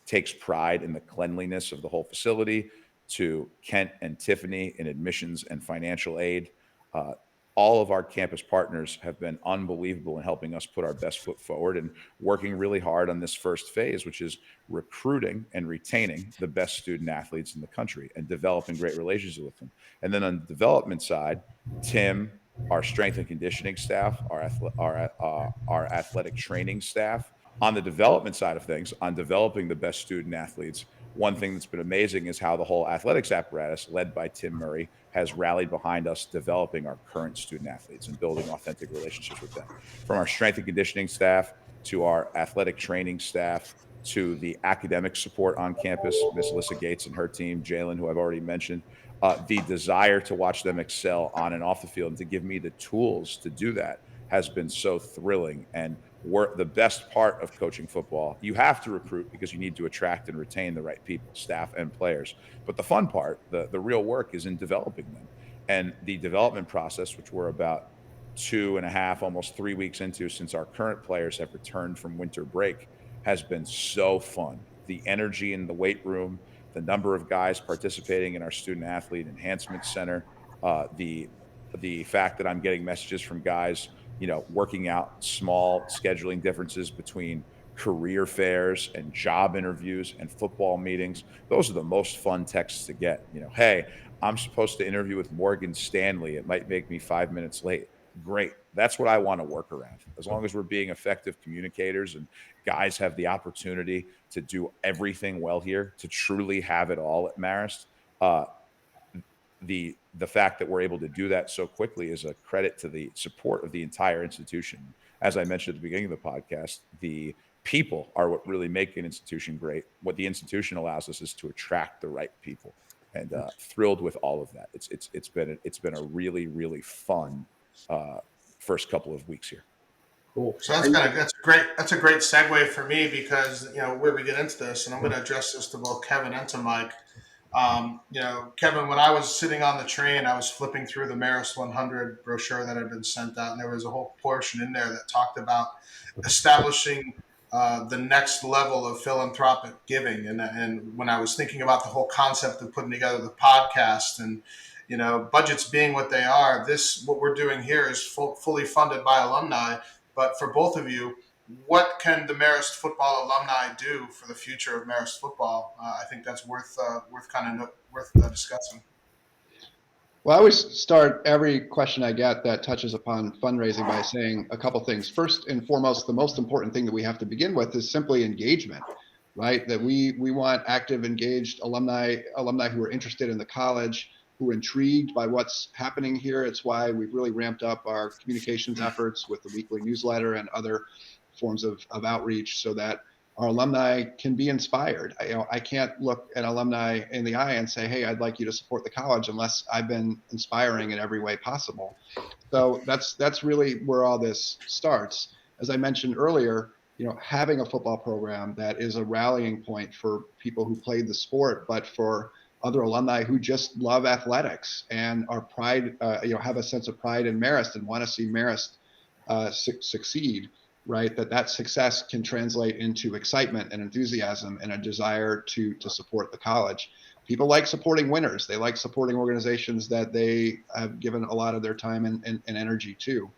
Speaker 4: takes pride in the cleanliness of the whole facility, to Kent and Tiffany in admissions and financial aid. Uh, all of our campus partners have been unbelievable in helping us put our best foot forward and working really hard on this first phase, which is recruiting and retaining the best student athletes in the country and developing great relationships with them. And then on the development side, Tim, our strength and conditioning staff, our athletic training staff, on the development side of things, on developing the best student athletes, one thing that's been amazing is how the whole athletics apparatus, led by Tim Murray, has rallied behind us developing our current student athletes and building authentic relationships with them. From our strength and conditioning staff to our athletic training staff to the academic support on campus, Miss Alyssa Gates and her team, Jalen, who I've already mentioned, the desire to watch them excel on and off the field and to give me the tools to do that has been so thrilling. And the best part of coaching football, you have to recruit because you need to attract and retain the right people, staff and players. But the fun part, the real work, is in developing them. And the development process, which we're about 2.5, almost 3 weeks into since our current players have returned from winter break, has been so fun. The energy in the weight room, the number of guys participating in our student athlete enhancement center, the fact that I'm getting messages from guys, working out small scheduling differences between career fairs and job interviews and football meetings. Those are the most fun texts to get. Hey, I'm supposed to interview with Morgan Stanley. It might make me 5 minutes late. Great. That's what I want to work around. As long as we're being effective communicators and guys have the opportunity to do everything well here, to truly have it all at Marist, uh, the fact that we're able to do that so quickly is a credit to the support of the entire institution. As I mentioned at the beginning of the podcast, the people are what really make an institution great. What the institution allows us is to attract the right people, and thrilled with all of that. It's been a really really fun uh, first couple of weeks here.
Speaker 2: Cool.
Speaker 1: So that's a great segue for me because where we get into this, and I'm going to address this to both Kevin and to Mike. Kevin, when I was sitting on the train, I was flipping through the Marist 100 brochure that had been sent out, and there was a whole portion in there that talked about establishing the next level of philanthropic giving. And when I was thinking about the whole concept of putting together the podcast and budgets being what they are, what we're doing here is fully funded by alumni. But for both of you, what can the Marist football alumni do for the future of Marist football? I think that's worth discussing.
Speaker 5: Well, I always start every question I get that touches upon fundraising by saying a couple things. First and foremost, the most important thing that we have to begin with is simply engagement, right? That we want active, engaged alumni who are interested in the college, who are intrigued by what's happening here. It's why we've really ramped up our communications efforts with the weekly newsletter and other forms of outreach so that our alumni can be inspired. I can't look an alumni in the eye and say, hey, I'd like you to support the college unless I've been inspiring in every way possible. So that's really where all this starts. As I mentioned earlier, having a football program that is a rallying point for people who played the sport, but for other alumni who just love athletics and are have a sense of pride in Marist and want to see Marist succeed. Right, that success can translate into excitement and enthusiasm and a desire to support the college. People like supporting winners. They like supporting organizations that they have given a lot of their time and energy to.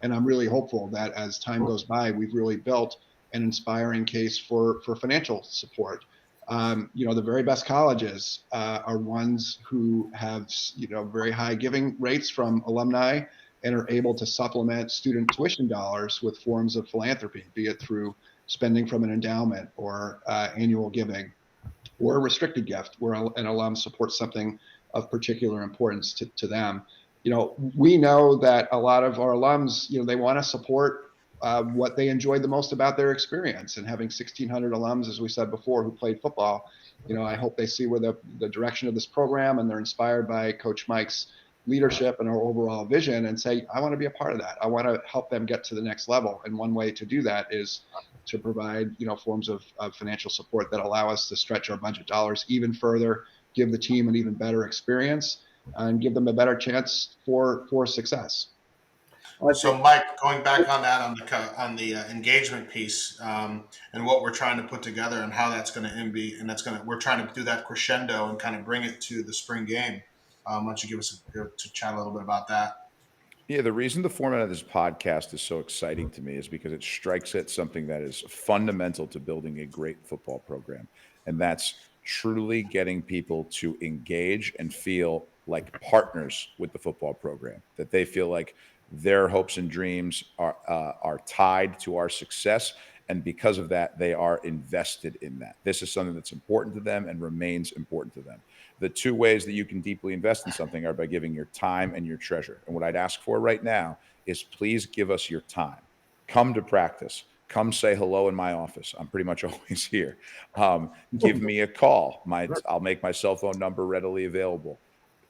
Speaker 5: And I'm really hopeful that as time goes by, we've really built an inspiring case for financial support. The very best colleges are ones who have very high giving rates from alumni and are able to supplement student tuition dollars with forms of philanthropy, be it through spending from an endowment or annual giving or a restricted gift where an alum supports something of particular importance to them. We know that a lot of our alums, they want to support what they enjoyed the most about their experience. And having 1,600 alums, as we said before, who played football, I hope they see where the direction of this program and they're inspired by Coach Mike's leadership and our overall vision and say, I want to be a part of that. I want to help them get to the next level. And one way to do that is to provide, forms of financial support that allow us to stretch our budget dollars even further, give the team an even better experience, and give them a better chance for success.
Speaker 1: So, Mike, going back on that on the engagement piece and what we're trying to put together and how that's going to be, and we're trying to do that crescendo and kind of bring it to the spring game. Why don't you to chat a little bit about that?
Speaker 4: Yeah, the reason the format of this podcast is so exciting to me is because it strikes at something that is fundamental to building a great football program. And that's truly getting people to engage and feel like partners with the football program, that they feel like their hopes and dreams are tied to our success. And because of that, they are invested in that. This is something that's important to them and remains important to them. The two ways that you can deeply invest in something are by giving your time and your treasure. And what I'd ask for right now is please give us your time. Come to practice. Come say hello in my office. I'm pretty much always here. Give me a call. I'll make my cell phone number readily available.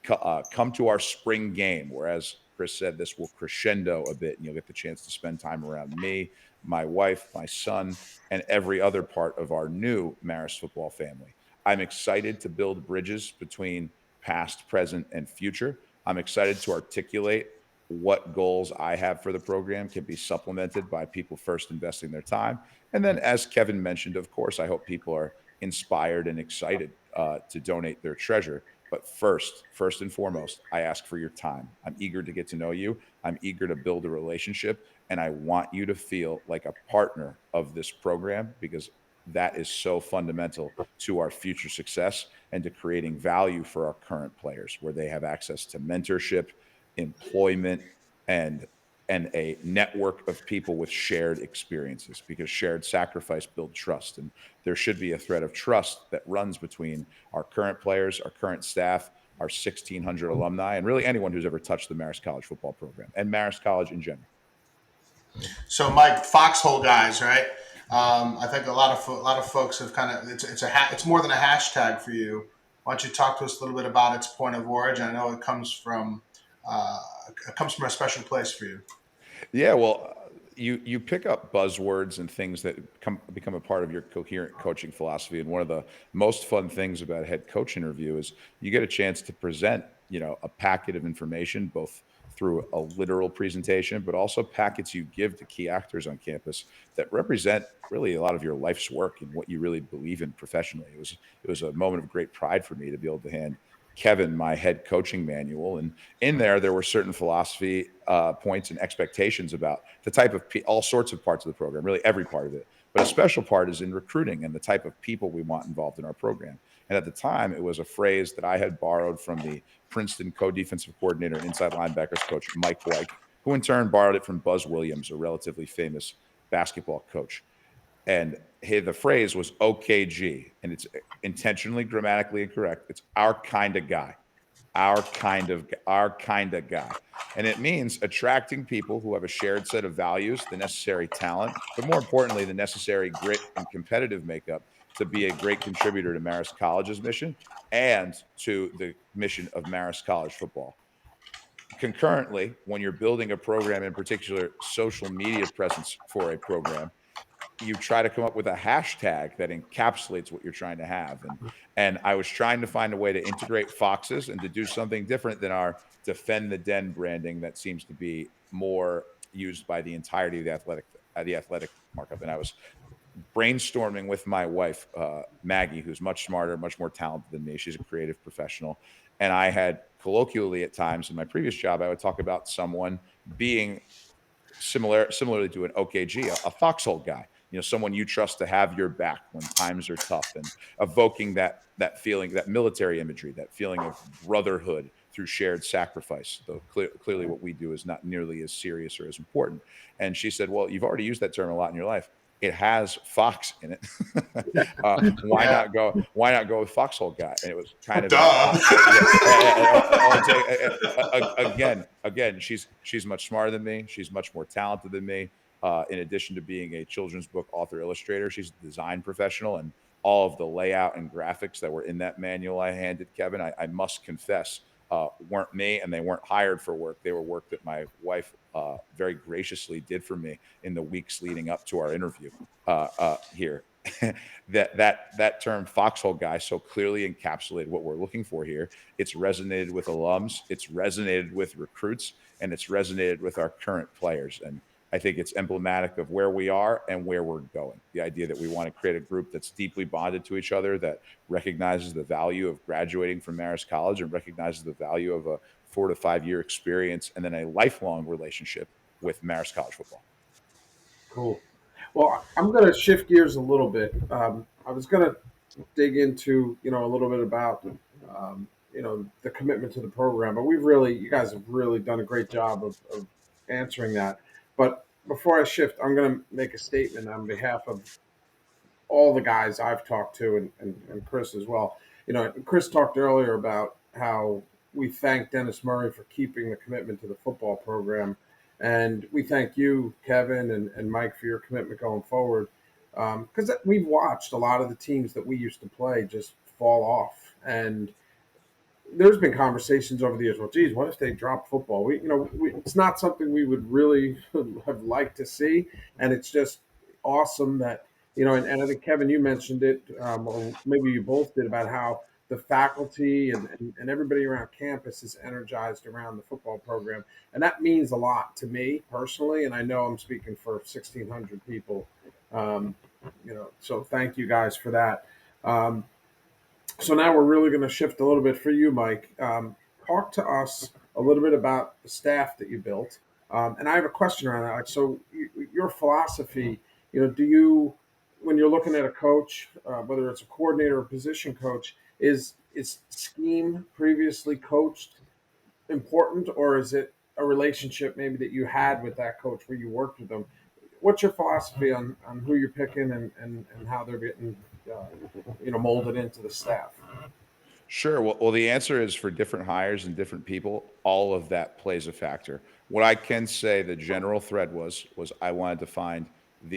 Speaker 4: Come to our spring game, where, as Chris said, this will crescendo a bit, and you'll get the chance to spend time around me, my wife, my son, and every other part of our new Marist football family. I'm excited to build bridges between past, present, and future. I'm excited to articulate what goals I have for the program can be supplemented by people first investing their time. And then, as Kevin mentioned, of course, I hope people are inspired and excited to donate their treasure. But first and foremost, I ask for your time. I'm eager to get to know you. I'm eager to build a relationship. And I want you to feel like a partner of this program, because that is so fundamental to our future success and to creating value for our current players, where they have access to mentorship, employment, and a network of people with shared experiences, because shared sacrifice builds trust. And there should be a thread of trust that runs between our current players, our current staff, our 1,600 alumni, and really anyone who's ever touched the Marist College football program and Marist College in general.
Speaker 1: So, Mike, foxhole guys, right? I think a lot of folks have kind of it's more than a hashtag for you. Why don't you talk to us a little bit about its point of origin? I know uh, it comes from a special place for you.
Speaker 4: Yeah, well, you pick up buzzwords and things that become a part of your coherent coaching philosophy. And one of the most fun things about a head coach interview is you get a chance to present, a packet of information, both through a literal presentation, but also packets you give to key actors on campus that represent really a lot of your life's work and what you really believe in professionally. It was a moment of great pride for me to be able to hand Kevin my head coaching manual, and in there were certain philosophy points and expectations about the type of all sorts of parts of the program, really every part of it. But a special part is in recruiting and the type of people we want involved in our program. And at the time, it was a phrase that I had borrowed from the Princeton co-defensive coordinator and inside linebackers coach, Mike White, who in turn borrowed it from Buzz Williams, a relatively famous basketball coach. And the phrase was OKG, and it's intentionally grammatically incorrect. It's our kind of guy, our kind of guy. And it means attracting people who have a shared set of values, the necessary talent, but more importantly, the necessary grit and competitive makeup to be a great contributor to Marist College's mission and to the mission of Marist College football. Concurrently, when you're building a program, in particular social media presence for a program, you try to come up with a hashtag that encapsulates what you're trying to have. And I was trying to find a way to integrate foxes and to do something different than our defend the den branding that seems to be more used by the entirety of the athletic markup. And I was brainstorming with my wife, Maggie, who's much smarter, much more talented than me. She's a creative professional. And I had colloquially at times in my previous job, I would talk about someone being similarly to an OKG, a foxhole guy, someone you trust to have your back when times are tough, and evoking that feeling, that military imagery, that feeling of brotherhood through shared sacrifice. Though clearly what we do is not nearly as serious or as important. And she said, "Well, you've already used that term a lot in your life. It has fox in it. Why
Speaker 1: Yeah.
Speaker 4: not go? Why not go with foxhole guy?" And it was kind of
Speaker 1: Duh.
Speaker 4: again, she's much smarter than me. She's much more talented than me. In addition to being a children's book author illustrator, she's a design professional, and all of the layout and graphics that were in that manual I handed Kevin, I must confess, weren't me, and they weren't hired for work. They were work that my wife very graciously did for me in the weeks leading up to our interview here. that term foxhole guy so clearly encapsulated what we're looking for here. It's resonated with alums, it's resonated with recruits, and it's resonated with our current players. And I think it's emblematic of where we are and where we're going. The idea that we want to create a group that's deeply bonded to each other, that recognizes the value of graduating from Marist College and recognizes the value of a 4 to 5 year experience and then a lifelong relationship with Marist College football.
Speaker 2: Cool. Well, I'm going to shift gears a little bit. I was going to dig into, a little bit about, the commitment to the program, but you guys have really done a great job of answering that. But before I shift, I'm going to make a statement on behalf of all the guys I've talked to and Chris as well. Chris talked earlier about how we thank Dennis Murray for keeping the commitment to the football program. And we thank you, Kevin and Mike, for your commitment going forward. Because we've watched a lot of the teams that we used to play just fall off. And there's been conversations over the years. Well, geez, what if they drop football? It's not something we would really have liked to see, and it's just awesome that And I think Kevin, you mentioned it, or maybe you both did, about how the faculty and everybody around campus is energized around the football program, and that means a lot to me personally. And I know I'm speaking for 1,600 people. So thank you guys for that. So now we're really going to shift a little bit for you, Mike. Talk to us a little bit about the staff that you built. And I have a question around that. Like, so your philosophy, do you, when you're looking at a coach, whether it's a coordinator or position coach, is scheme previously coached important, or is it a relationship maybe that you had with that coach where you worked with them? What's your philosophy on who you're picking and how they're getting molded into the staff?
Speaker 4: Sure. Well, the answer is for different hires and different people, all of that plays a factor. What I can say, the general thread was I wanted to find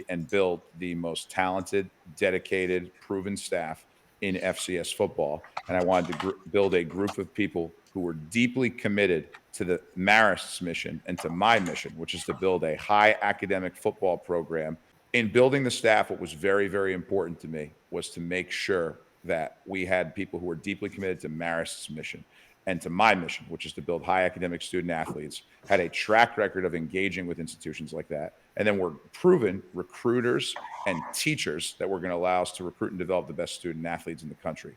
Speaker 4: and build the most talented, dedicated, proven staff in FCS football, and I wanted to build a group of people who were deeply committed to the Marist's mission and to my mission, which is to build a high academic football program. In building the staff, what was very, very important to me was to make sure that we had people who were deeply committed to Marist's mission and to my mission, which is to build high academic student athletes, had a track record of engaging with institutions like that, and then were proven recruiters and teachers that were going to allow us to recruit and develop the best student athletes in the country.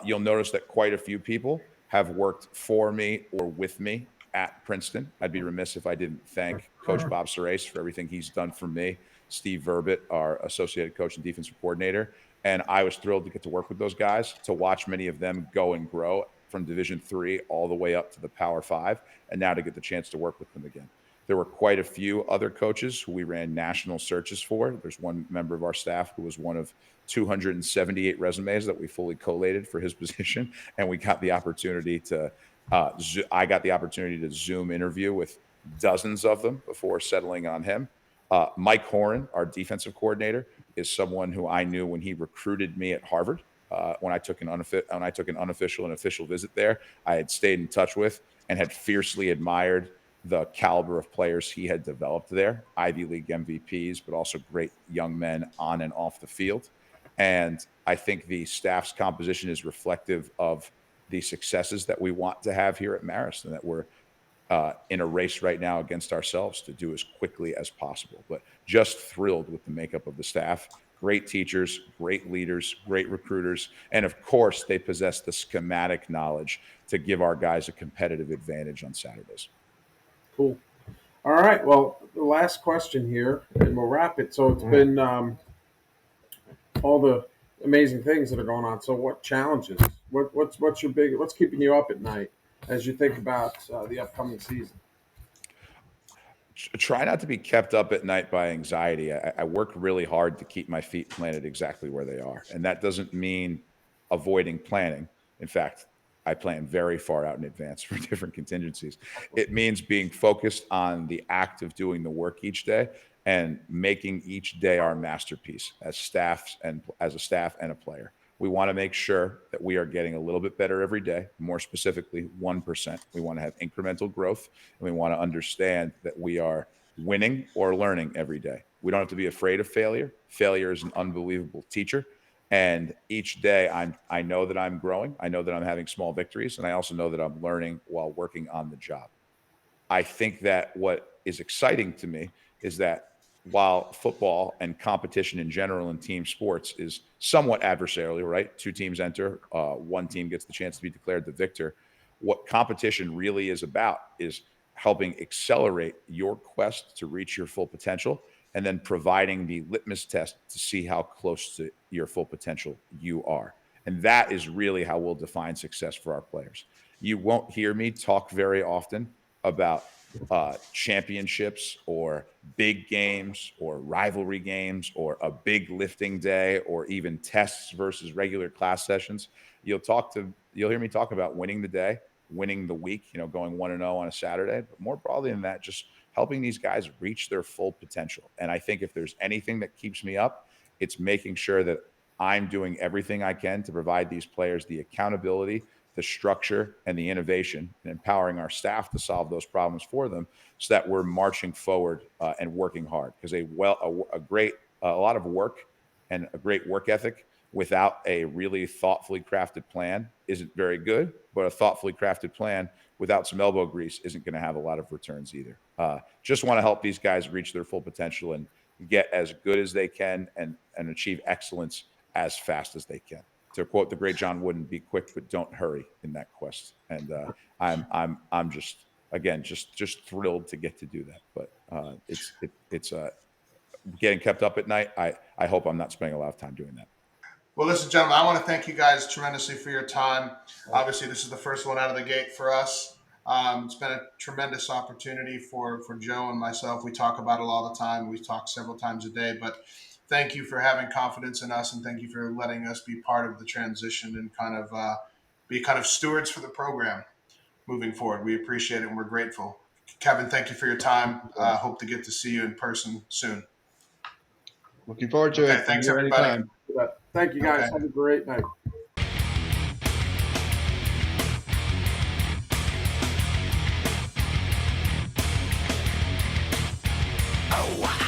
Speaker 4: You'll notice that quite a few people have worked for me or with me at Princeton. I'd be remiss if I didn't thank Coach Bob Serace for everything he's done for me, Steve Verbit, our associated coach and defensive coordinator. And I was thrilled to get to work with those guys, to watch many of them go and grow from Division III all the way up to the Power Five, and now to get the chance to work with them again. There were quite a few other coaches who we ran national searches for. There's one member of our staff who was one of 278 resumes that we fully collated for his position, and we got the opportunity to. I got the opportunity to Zoom interview with dozens of them before settling on him. Mike Horan, our defensive coordinator, is someone who I knew when he recruited me at Harvard. When I took an unofficial and official visit there, I had stayed in touch with and had fiercely admired the caliber of players he had developed there, Ivy League MVPs, but also great young men on and off the field. And I think the staff's composition is reflective of the successes that we want to have here at Marist, and that we're in a race right now against ourselves to do as quickly as possible. But just thrilled with the makeup of the staff. Great teachers, great leaders, great recruiters, and of course, they possess the schematic knowledge to give our guys a competitive advantage on Saturdays.
Speaker 2: Cool. All right. Well, the last question here, and we'll wrap it. So it's been all the amazing things that are going on. So what challenges? What's your big? What's keeping you up at night as you think about the upcoming season?
Speaker 4: Try not to be kept up at night by anxiety. I work really hard to keep my feet planted exactly where they are. And that doesn't mean avoiding planning. In fact, I plan very far out in advance for different contingencies. It means being focused on the act of doing the work each day and making each day our masterpiece as a staff and a player. We want to make sure that we are getting a little bit better every day, more specifically 1%. We want to have incremental growth, and we want to understand that we are winning or learning every day. We don't have to be afraid of failure. Failure is an unbelievable teacher. And each day I know that I'm growing. I know that I'm having small victories, and I also know that I'm learning while working on the job. I think that what is exciting to me is that while football and competition in general in team sports is somewhat adversarial, right? Two teams enter, one team gets the chance to be declared the victor. What competition really is about is helping accelerate your quest to reach your full potential and then providing the litmus test to see how close to your full potential you are. And that is really how we'll define success for our players. You won't hear me talk very often about championships or big games or rivalry games or a big lifting day or even tests versus regular class sessions. You'll hear me talk about winning the day, winning the week, going 1-0 on a Saturday, but more broadly than that, just helping these guys reach their full potential. And I think if there's anything that keeps me up, it's making sure that I'm doing everything I can to provide these players the accountability, the structure, and the innovation, and empowering our staff to solve those problems for them, so that we're marching forward and working hard. Because a lot of work and a great work ethic without a really thoughtfully crafted plan isn't very good. But a thoughtfully crafted plan without some elbow grease isn't going to have a lot of returns either. Just want to help these guys reach their full potential and get as good as they can and achieve excellence as fast as they can. to quote the great John Wooden, be quick but don't hurry in that quest. And I'm just again just thrilled to get to do that. But it's getting kept up at night. I hope I'm not spending a lot of time doing that.
Speaker 1: Well, listen, gentlemen, I want to thank you guys tremendously for your time. Obviously, this is the first one out of the gate for us. It's been a tremendous opportunity for Joe and myself. We talk about it all the time. We talk several times a day, but thank you for having confidence in us, and thank you for letting us be part of the transition and be kind of stewards for the program moving forward. We appreciate it and we're grateful. Kevin, thank you for your time. Hope to get to see you in person soon.
Speaker 5: Looking forward to
Speaker 1: Okay,
Speaker 5: it.
Speaker 1: thanks,
Speaker 5: Here
Speaker 1: everybody.
Speaker 5: anytime.
Speaker 2: Thank you, guys.
Speaker 1: Okay.
Speaker 2: Have a great night.
Speaker 3: Oh, wow.